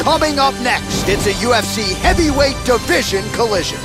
Coming up next, it's a UFC heavyweight division collision.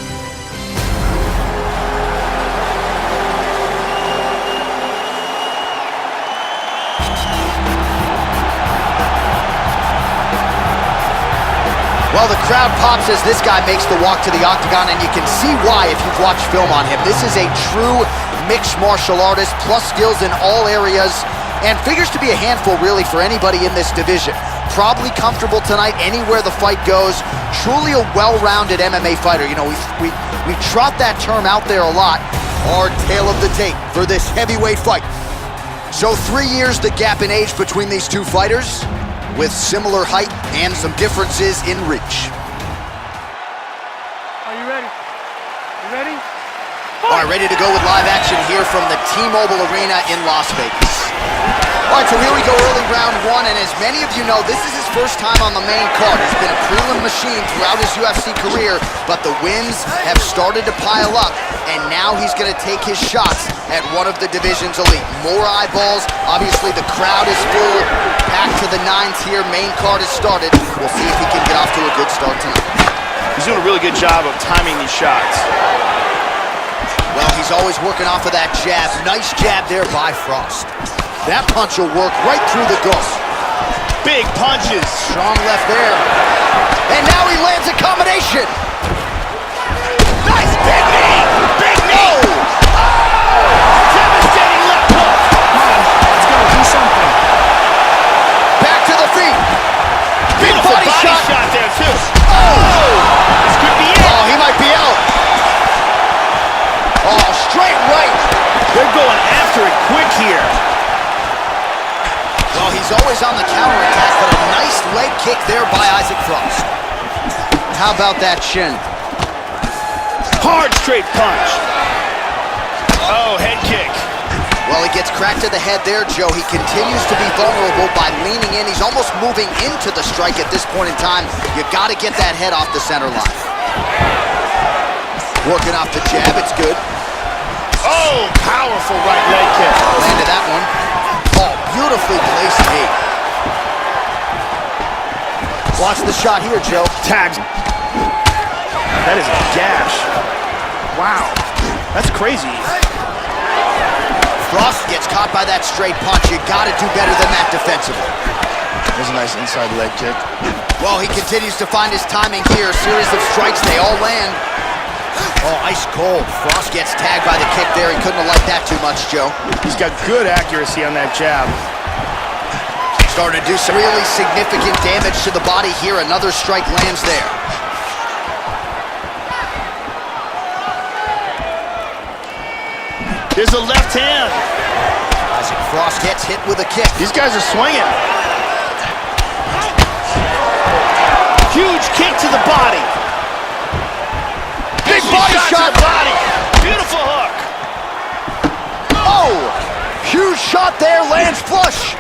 Well, the crowd pops as this guy makes the walk to the octagon, and you can see why if you've watched film on him. This is a true mixed martial artist, plus skills in all areas, and figures to be a handful, really, for anybody in this division. Probably comfortable tonight anywhere the fight goes. Truly a well-rounded MMA fighter. You know, we trot that term out there a lot. Hard tail of the tape for this heavyweight fight. So 3 years the gap in age between these two fighters, with similar height and some differences in reach. Are you ready? You ready? All right, ready to go with live action here from the T-Mobile Arena in Las Vegas. All right, so here we go, early round one, and as many of you know, this is his first time on the main card. He's been a prelim machine throughout his UFC career, but the wins have started to pile up, and now he's gonna take his shots at one of the division's elite. More eyeballs, obviously the crowd is full, packed to the nines here, main card has started. We'll see if he can get off to a good start tonight. He's doing a really good job of timing these shots. Well, he's always working off of that jab. Nice jab there by Frost. That punch will work right through the gut. Big punches. Strong left there. And now he lands a combination. Nice big knee. Big knee. Oh! Devastating left hook. Come on, let's go, do something. Back to the feet. Big Beautiful body shot there, too. Oh! This could be it. Oh, he might be out. Oh, straight right. They're going after it quick here. Well, he's always on the counterattack, but a nice leg kick there by Isaac Frost. How about that shin? Hard straight punch. Oh, head kick. Well, he gets cracked to the head there, Joe. He continues to be vulnerable by leaning in. He's almost moving into the strike at this point in time. You got to get that head off the center line. Working off the jab, it's good. Oh, powerful right leg kick. Landed that one. Oh, beautifully placed knee. Watch the shot here, Joe. Tags. That is a gash. Wow, that's crazy. Frost gets caught by that straight punch. You got to do better than that defensively. There's a nice inside leg kick. Well, he continues to find his timing here. A series of strikes, they all land. Oh, ice cold. Frost gets tagged by the kick there. He couldn't have liked that too much, Joe. He's got good accuracy on that jab. Starting to do some really significant damage to the body here. Another strike lands there. There's a left hand. Isaac Frost gets hit with a kick. These guys are swinging. Huge kick to the body. Big body shot. To the body. Beautiful hook. Oh, huge shot there, lands flush.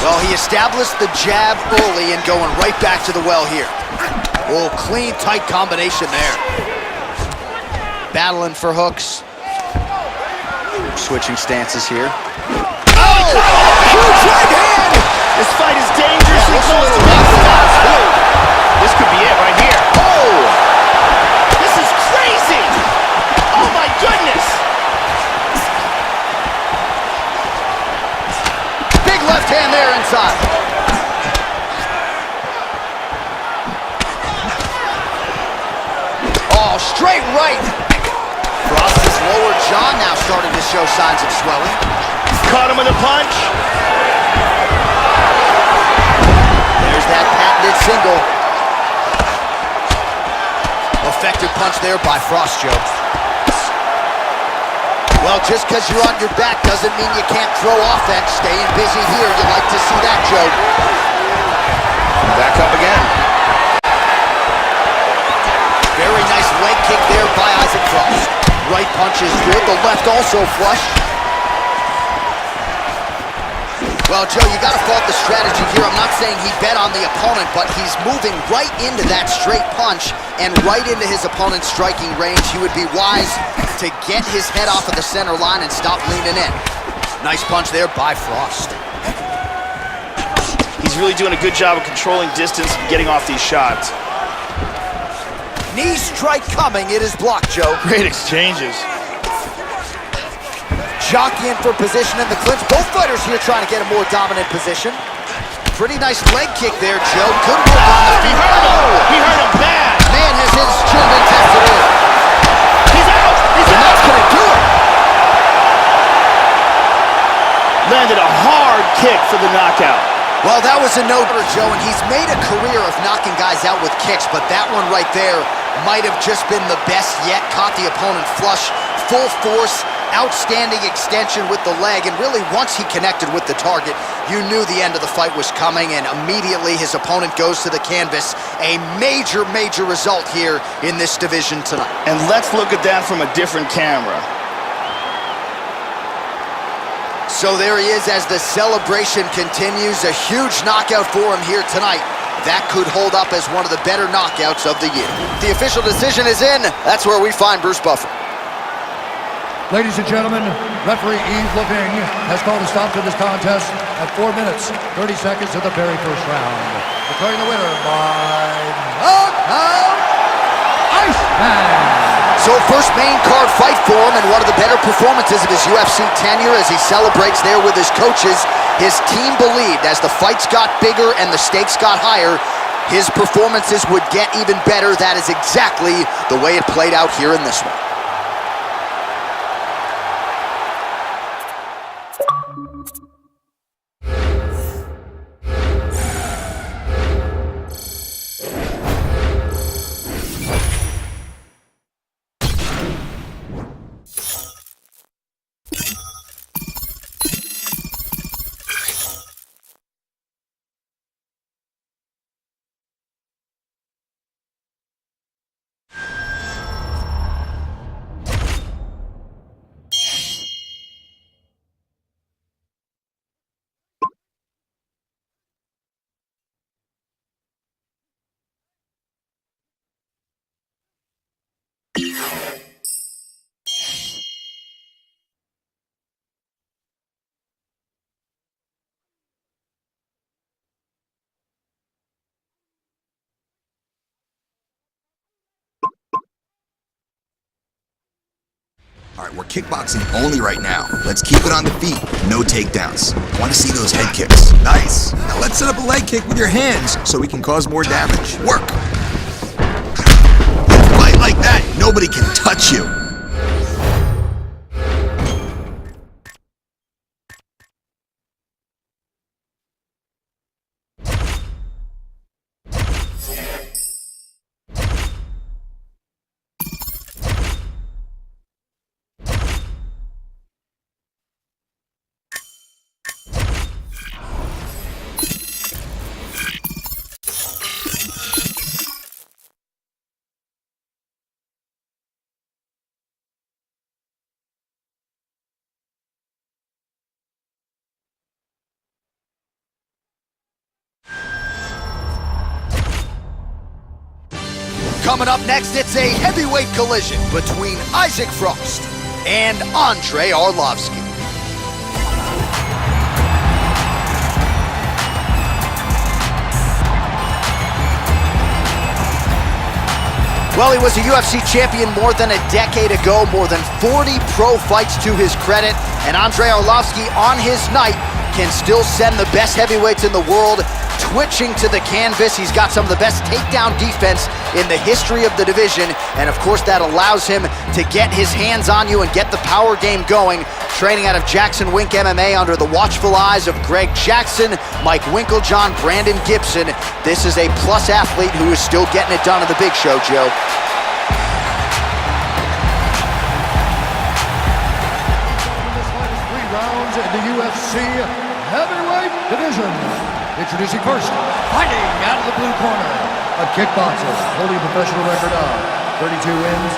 Well, he established the jab early and going right back to the well here. Oh, clean, tight combination there. Battling for hooks. Switching stances here. Oh, huge right hand. This fight is dangerously close to being stopped. This could be it right here. Oh, this is crazy. Oh my goodness. big left hand there inside. Oh, straight right. Frost's lower jaw now starting to show signs of swelling. Caught him with a punch. There's that patented single. Effective punch there by Frost, Joe. Well, just because you're on your back doesn't mean you can't throw offense. Staying busy here, you like to see that, Joe. Back up again. Very nice leg kick there by Isaac Frost. Right punch is good, the left also flush. Well, Joe, you got to fault the strategy here. I'm not saying he bet on the opponent, but he's moving right into that straight punch and right into his opponent's striking range. He would be wise to get his head off of the center line and stop leaning in. Nice punch there by Frost. He's really doing a good job of controlling distance and getting off these shots. Knee strike coming, it is blocked, Joe. Great exchanges. Jockeying for position in the clinch. Both fighters here trying to get a more dominant position. Pretty nice leg kick there, Joe. Good work on the feet. He hurt him. He hurt him bad. Man has his chin been tested in. He's out. He's And out. that's gonna do it. Landed a hard kick for the knockout. Well, that was a no-brainer, Joe, and he's made a career of knocking guys out with kicks, but that one right there might have just been the best yet. Caught the opponent flush, full force, outstanding extension with the leg, and really once he connected with the target, you knew the end of the fight was coming, and immediately his opponent goes to the canvas. A major, major result here in this division tonight. And let's look at that from a different camera. So there he is as the celebration continues. A huge knockout for him here tonight. That could hold up as one of the better knockouts of the year. The official decision is in. That's where we find Bruce Buffer. Ladies and gentlemen, referee Yves Lavigne has called a stop to this contest at 4 minutes, 30 seconds of the very first round. Declaring the winner by knockout, Iceman. So first main card fight for him and one of the better performances of his UFC tenure as he celebrates there with his coaches. His team believed as the fights got bigger and the stakes got higher, his performances would get even better. That is exactly the way it played out here in this one. All right, we're kickboxing only right now. Let's keep it on the feet, no takedowns. I want to see those head kicks. Nice. Now let's set up a leg kick with your hands so we can cause more damage. Work. Fight like that, nobody can touch you. Coming up next, it's a heavyweight collision between Isaac Frost and Andrei Arlovski. Well, he was a UFC champion more than a decade ago, more than 40 pro fights to his credit, and Andrei Arlovski on his night can still send the best heavyweights in the world twitching to the canvas. He's got some of the best takedown defense in the history of the division, and of course that allows him to get his hands on you and get the power game going. Training out of Jackson Wink MMA under the watchful eyes of Greg Jackson, Mike Winklejohn, Brandon Gibson. This is a plus athlete who is still getting it done at the big show, Joe. This fight is 3 rounds in the UFC heavyweight division. Introducing first, fighting out of the blue corner, a kickboxer holding a professional record of 32 wins,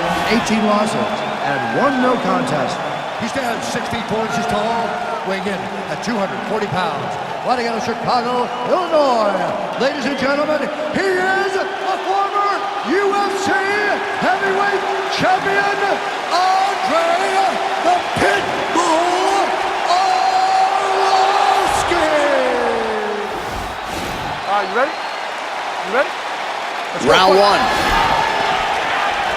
18 losses, and 1 no contest. He stands 6 feet 4 inches tall, weighing in at 240 pounds. Fighting out of Chicago, Illinois. Ladies and gentlemen, he is a former UFC heavyweight champion, Andrei the Pitbull Arlovski. You ready? You ready? Let's go. Round one.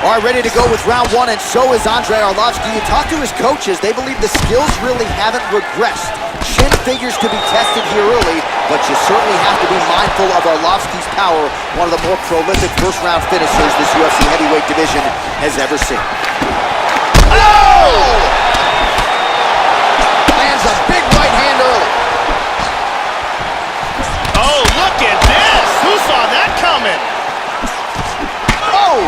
All right, ready to go with round one, and so is Andrei Arlovski. You talk to his coaches, they believe the skills really haven't regressed. Shin figures to be tested here early, but you certainly have to be mindful of Arlovski's power, one of the more prolific first-round finishers this UFC heavyweight division has ever seen. Oh! Lands a big right hand early. Oh, look at this! Who saw that coming? Oh!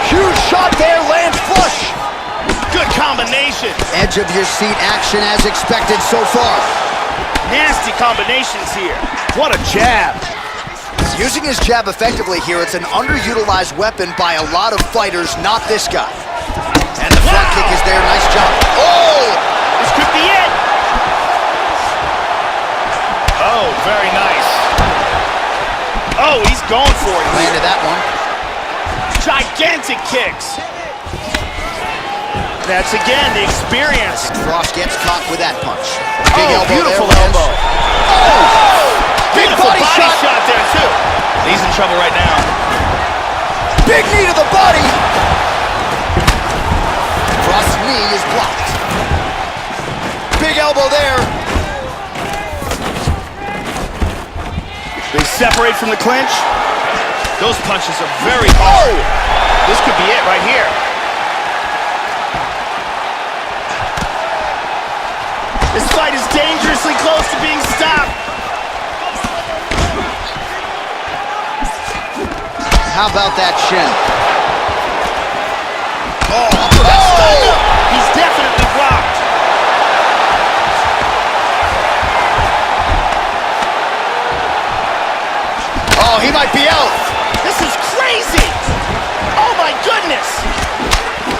Huge shot there, lands flush. Good combination. Edge of your seat action as expected so far. Nasty combinations here. What a jab. Using his jab effectively here, it's an underutilized weapon by a lot of fighters, not this guy. And the front kick is there, nice job. Oh! This could be it. Oh, very nice. Oh, he's going for it. Landed that one. Gigantic kicks. That's again the experience. Cross gets caught with that punch. Big elbow beautiful there, elbow. Oh! Big Beautiful body body shot. shot there too. He's in trouble right now. Big knee to the body. Cross knee is blocked. Big elbow there. They separate from the clinch. Those punches are very hard. This could be it right here. This fight is dangerously close to being stopped. How about that shin? He's definitely rocked. Oh, he might be out. This is crazy. Oh my goodness.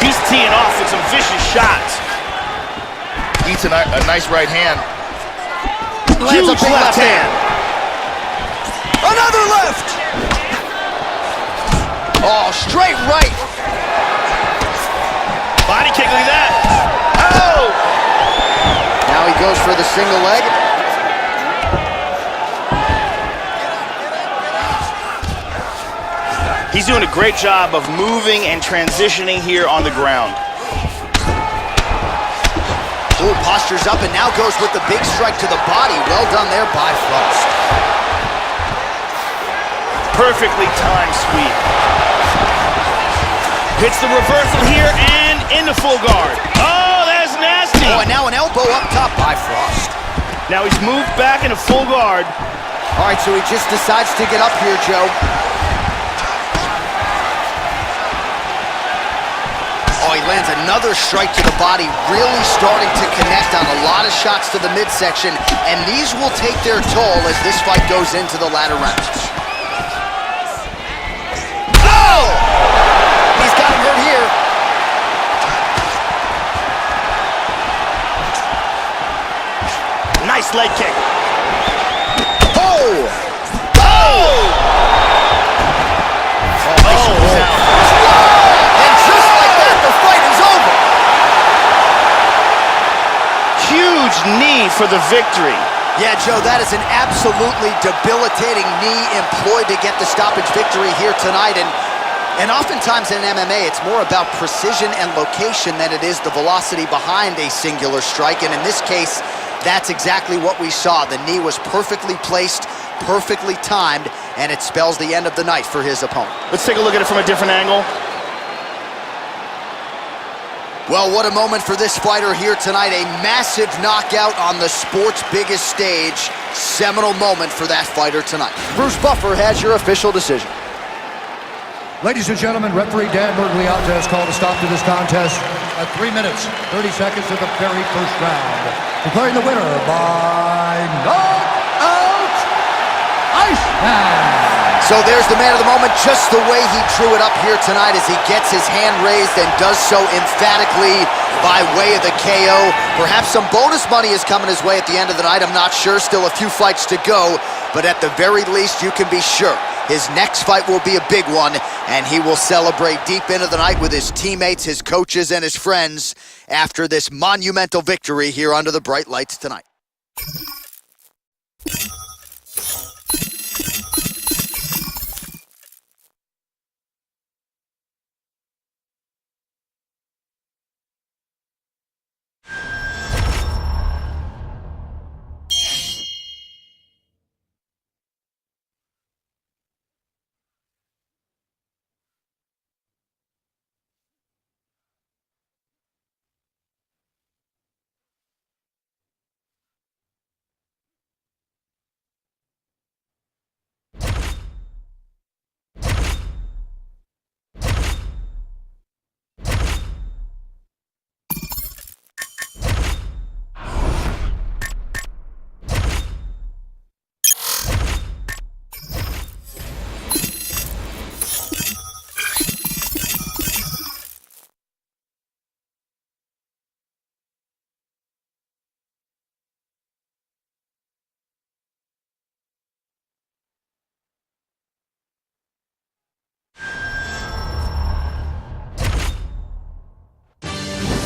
He's teeing off with some vicious shots. Eats a nice right hand. Lands a Huge big left hand. Another left. Oh, straight right. Body kick, look at that. Oh! Now he goes for the single leg. He's doing a great job of moving and transitioning here on the ground. Oh, postures up and now goes with the big strike to the body. Well done there by Frost. Perfectly timed sweep. Hits the reversal here and into full guard. Oh, that's nasty. Oh, and now an elbow up top by Frost. Now he's moved back into full guard. All right, so he just decides to get up here, Joe. Oh, he lands another strike to the body, really starting to connect on a lot of shots to the midsection, and these will take their toll as this fight goes into the latter rounds. Oh! He's got him hurt here. Nice leg kick. Oh! Oh! Nice he's out. And just like that, the fight is over. Huge knee for the victory. Yeah, Joe, that is an absolutely debilitating knee employed to get the stoppage victory here tonight. And oftentimes in MMA, it's more about precision and location than it is the velocity behind a singular strike. And in this case, that's exactly what we saw. The knee was perfectly placed, perfectly timed, and it spells the end of the night for his opponent. Let's take a look at it from a different angle. Well, what a moment for this fighter here tonight. A massive knockout on the sport's biggest stage. Seminal moment for that fighter tonight. Bruce Buffer has your official decision. Ladies and gentlemen, referee Dan Bergliata has called a stop to this contest at 3 minutes, 30 seconds of the very first round. Declaring the winner by knockout, Iceman. So there's the man of the moment, just the way he drew it up here tonight as he gets his hand raised and does so emphatically by way of the KO. Perhaps some bonus money is coming his way at the end of the night. I'm not sure. Still a few fights to go. But at the very least, you can be sure his next fight will be a big one, and he will celebrate deep into the night with his teammates, his coaches, and his friends after this monumental victory here under the bright lights tonight.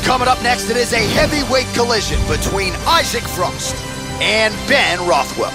Coming up next, it is a heavyweight collision between Isaac Frost and Ben Rothwell.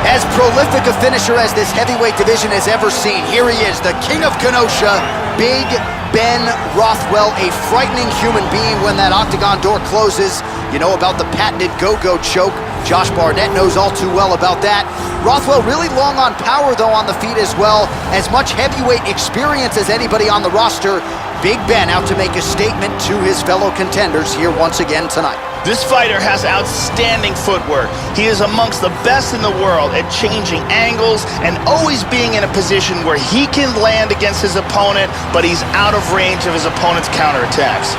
As prolific a finisher as this heavyweight division has ever seen, here he is, the King of Kenosha, Big Ben Rothwell, a frightening human being when that octagon door closes. You know about the patented go-go choke. Josh Barnett knows all too well about that. Rothwell really long on power, though, on the feet as well. As much heavyweight experience as anybody on the roster. Big Ben out to make a statement to his fellow contenders here once again tonight. This fighter has outstanding footwork. He is amongst the best in the world at changing angles and always being in a position where he can land against his opponent, but he's out of range of his opponent's counterattacks.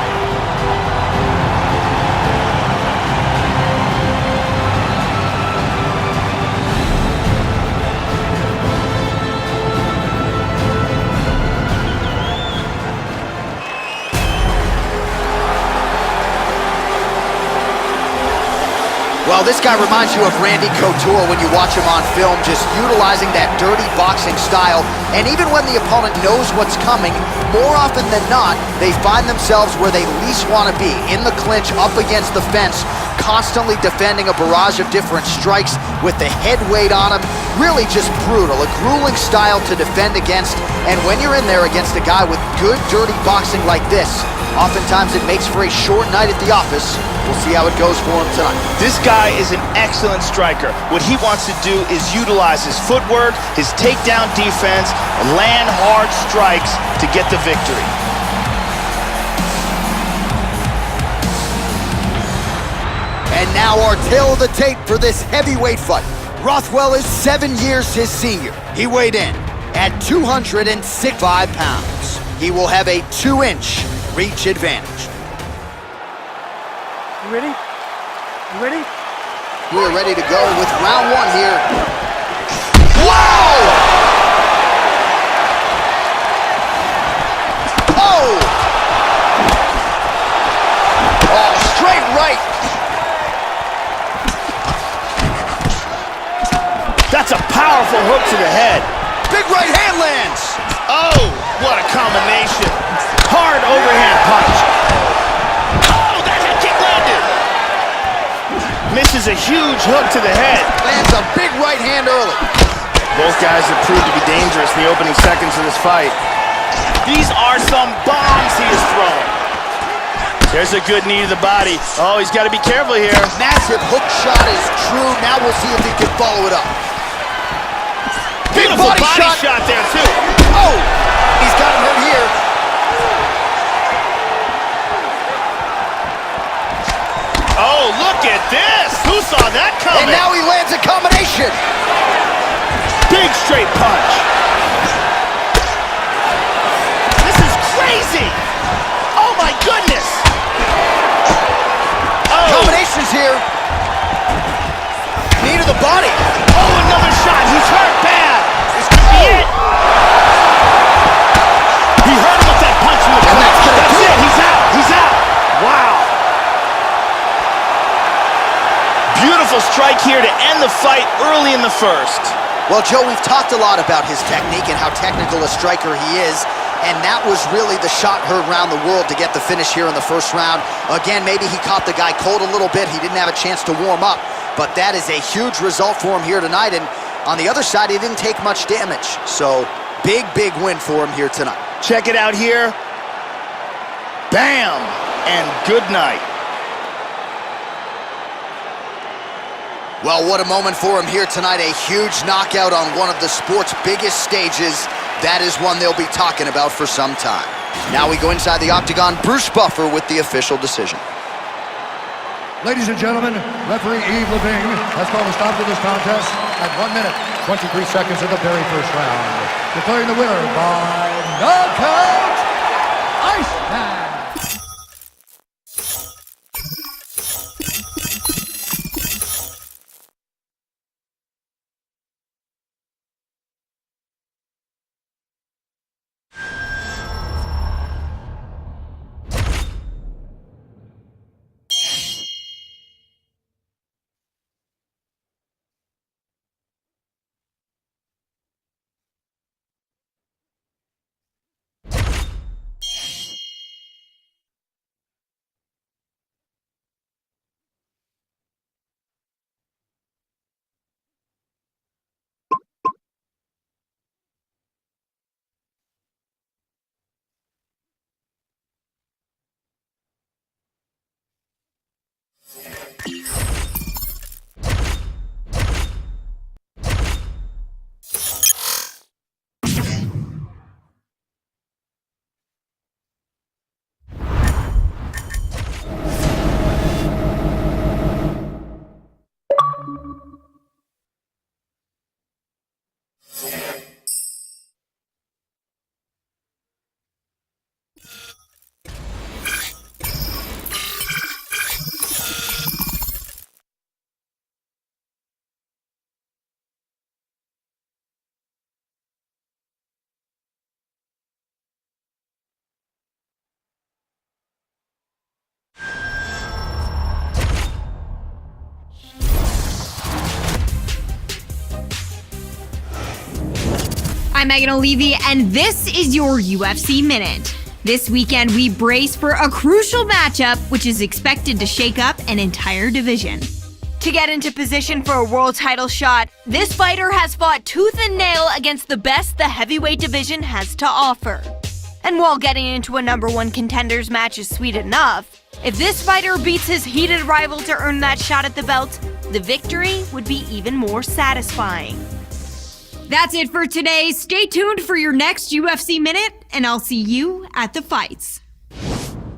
Well, this guy reminds you of Randy Couture when you watch him on film, just utilizing that dirty boxing style. And even when the opponent knows what's coming, more often than not, they find themselves where they least want to be, in the clinch, up against the fence, constantly defending a barrage of different strikes with the head weight on him. Really just brutal, a grueling style to defend against. And when you're in there against a guy with good, dirty boxing like this, oftentimes it makes for a short night at the office. We'll see how it goes for him tonight. This guy is an excellent striker. What he wants to do is utilize his footwork, his takedown defense, and land hard strikes to get the victory. And now our tale of the tape for this heavyweight fight. Rothwell is 7 years his senior. He weighed in at 265 pounds. He will have a 2-inch reach advantage. You ready? You ready? We're ready to go with round one here. Whoa! Oh! Oh, straight right. That's a powerful hook to the head. Big right hand lands. Oh, what a combination. Hard overhand punch. Misses a huge hook to the head. Lands a big right hand early. Both guys have proved to be dangerous in the opening seconds of this fight. These are some bombs he is throwing. There's a good knee to the body. Oh, he's got to be careful here. Massive hook shot is true. Now we'll see if he can follow it up. Beautiful body shot there, too. Oh, he's got him hurt here. Oh, look at this! Who saw that coming? And now he lands a combination. Big straight punch. This is crazy! Oh my goodness! Oh. Combinations here. Knee to the body. Oh, another shot. He's hurt bad. This could be it. He hurt him with that punch in the clinch. That's it. He's out. He's out. Wow. Beautiful strike here to end the fight early in the first. Well, Joe, we've talked a lot about his technique and how technical a striker he is, and that was really the shot heard around the world to get the finish here in the first round. Again, maybe he caught the guy cold a little bit. He didn't have a chance to warm up, but that is a huge result for him here tonight, and on the other side, he didn't take much damage. So, big, big win for him here tonight. Check it out here. Bam! And good night. Well, what a moment for him here tonight. A huge knockout on one of the sport's biggest stages. That is one they'll be talking about for some time. Now we go inside the octagon. Bruce Buffer with the official decision. Ladies and gentlemen, referee Yves Lavigne has called a stop to this contest at 1 minute, 23 seconds of the very first round. Declaring the winner by knockout, Iceman. I'm Megan O'Leary, and this is your UFC Minute. This weekend, we brace for a crucial matchup, which is expected to shake up an entire division. To get into position for a world title shot, this fighter has fought tooth and nail against the best the heavyweight division has to offer. And while getting into a #1 contenders match is sweet enough, if this fighter beats his heated rival to earn that shot at the belt, the victory would be even more satisfying. That's it for today. Stay tuned for your next UFC Minute, and I'll see you at the fights.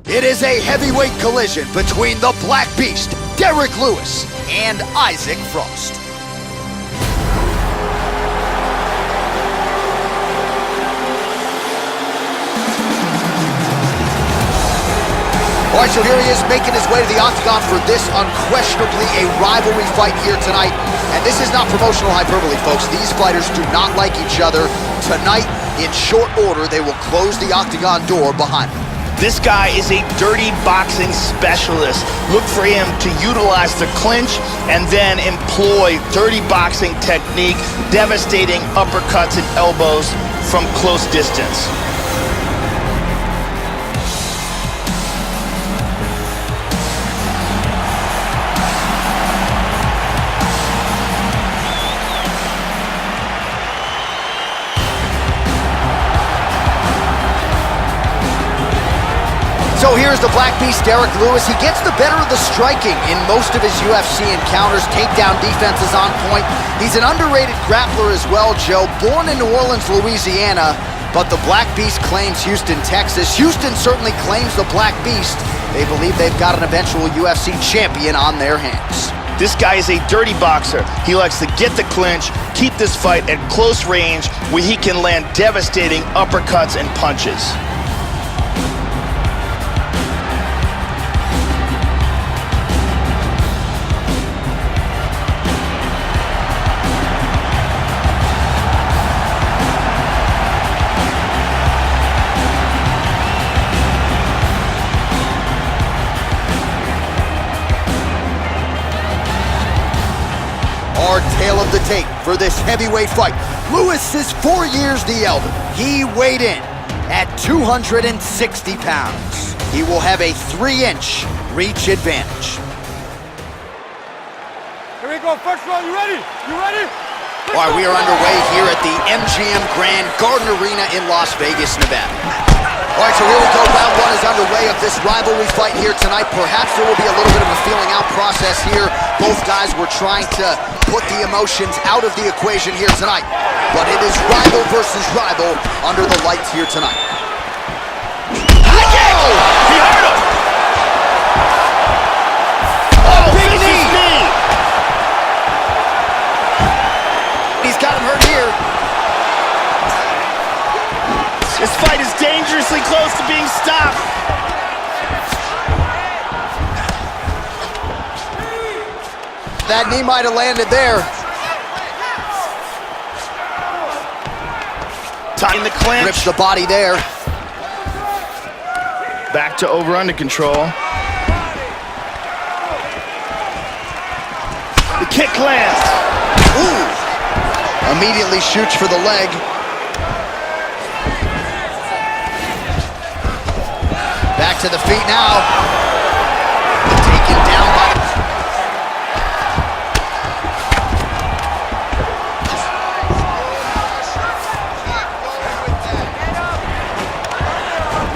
It is a heavyweight collision between the Black Beast, Derrick Lewis, and Isaac Frost. All right, so here he is making his way to the octagon for this unquestionably a rivalry fight here tonight. And this is not promotional hyperbole, folks. These fighters do not like each other. Tonight, in short order, they will close the octagon door behind them. This guy is a dirty boxing specialist. Look for him to utilize the clinch and then employ dirty boxing technique, devastating uppercuts and elbows from close distance. So here's the Black Beast, Derrick Lewis. He gets the better of the striking in most of his UFC encounters. Takedown defense is on point. He's an underrated grappler as well, Joe. Born in New Orleans, Louisiana, but the Black Beast claims Houston, Texas. Houston certainly claims the Black Beast. They believe they've got an eventual UFC champion on their hands. This guy is a dirty boxer. He likes to get the clinch, keep this fight at close range where he can land devastating uppercuts and punches. Our tale of the tape for this heavyweight fight. Lewis is 4 years the elder. He weighed in at 260 pounds. He will have a 3-inch reach advantage. Here we go, first round, you ready? You ready? All right, we are underway here at the MGM Grand Garden Arena in Las Vegas, Nevada. All right, so here we go. Round 1 is underway of this rivalry fight here tonight. Perhaps there will be a little bit of a feeling out process here. Both guys were trying to put the emotions out of the equation here tonight. But it is rival versus rival under the lights here tonight. Oh! He hurt him! Oh, big knee! He's got him hurt here. This fight is dangerously close to being stopped. That knee might have landed there. Tying the clinch. Rips the body there. Back to over-under control. The kick lands. Ooh. Immediately shoots for the leg. Back to the feet now. Taken down by the...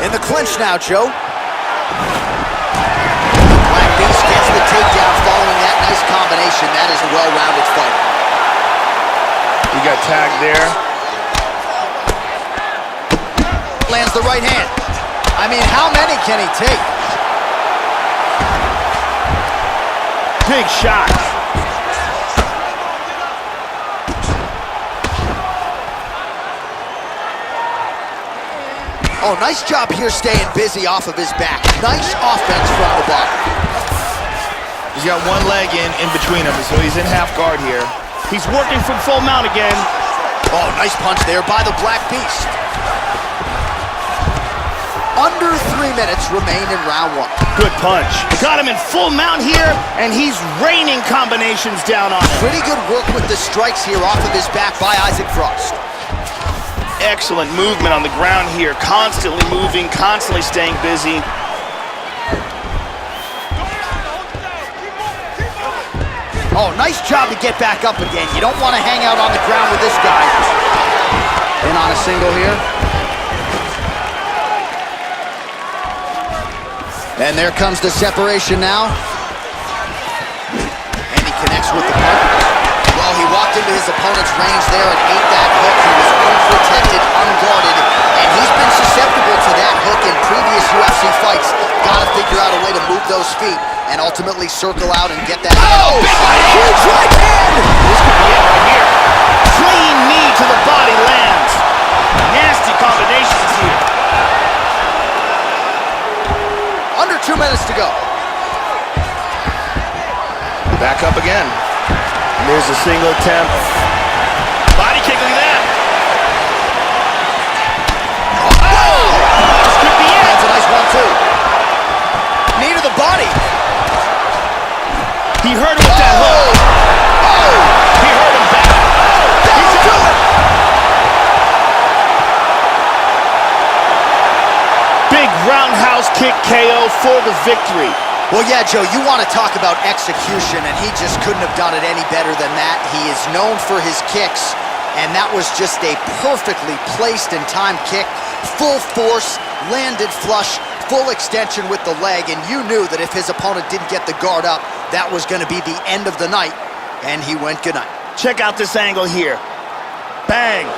In the clinch now, Joe. Black Beast gets the takedown following that nice combination. That is a well-rounded fight. He got tagged there. Lands the right hand. I mean, how many can he take? Big shot. Oh, nice job here staying busy off of his back. Nice offense from the bottom. He's got one leg in between them, so he's in half guard here. He's working from full mount again. Oh, nice punch there by the Black Beast. Under 3 minutes remain in round 1. Good punch. Got him in full mount here, and he's raining combinations down on him. Pretty good work with the strikes here off of his back by Isaac Frost. excellent movement on the ground here. Constantly moving, constantly staying busy. Oh, nice job to get back up again. You don't want to hang out on the ground with this guy. In on a single here. And there comes the separation now. And he connects with the punch. Well, he walked into his opponent's range there and ate that hook. He was unprotected, unguarded, and he's been susceptible to that hook in previous UFC fights. Got to figure out a way to move those feet and ultimately circle out and get that. Oh, big huge right hand! This could be it right here. Clean knee to the body lands. Nasty combinations here. Under 2 minutes to go. Back up again. And there's a single attempt. Body kick, look at that. Oh! This could be it. That's a nice one, too. Knee to the body. He hurt him with that hook. Oh! He hurt him back. He's do it. Big roundhouse kick KO for the victory. Well, yeah, Joe, you want to talk about execution, and he just couldn't have done it any better than that. He is known for his kicks, and that was just a perfectly placed and timed kick. Full force, landed flush, full extension with the leg, and you knew that if his opponent didn't get the guard up, that was going to be the end of the night, and he went goodnight. Check out this angle here. Bang.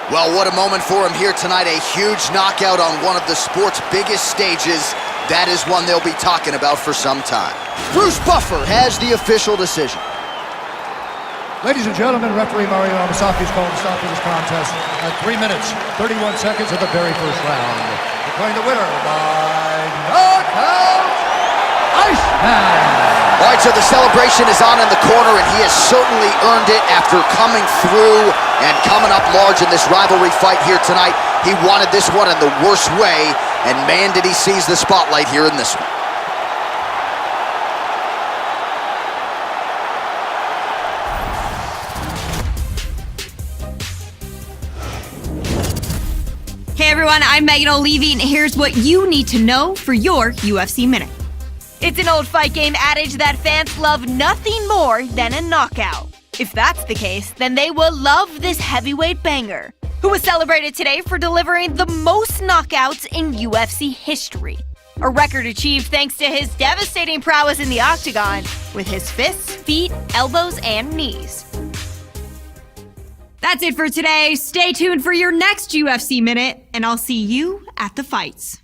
Well, what a moment for him here tonight. A huge knockout on one of the sport's biggest stages. That is one they'll be talking about for some time. Bruce Buffer has the official decision. Ladies and gentlemen, referee Mario Amasaki is called to stop this contest at 3 minutes, 31 seconds of the very first round. Declaring the winner by knockout, Iceman. All right, so the celebration is on in the corner, and he has certainly earned it after coming through and coming up large in this rivalry fight here tonight. He wanted this one in the worst way, and man, did he seize the spotlight here in this one. Hey everyone, I'm Megan O'Leary, and here's what you need to know for your UFC Minute. It's an old fight game adage that fans love nothing more than a knockout. If that's the case, then they will love this heavyweight banger, who was celebrated today for delivering the most knockouts in UFC history. A record achieved thanks to his devastating prowess in the octagon with his fists, feet, elbows, and knees. That's it for today. Stay tuned for your next UFC Minute, and I'll see you at the fights.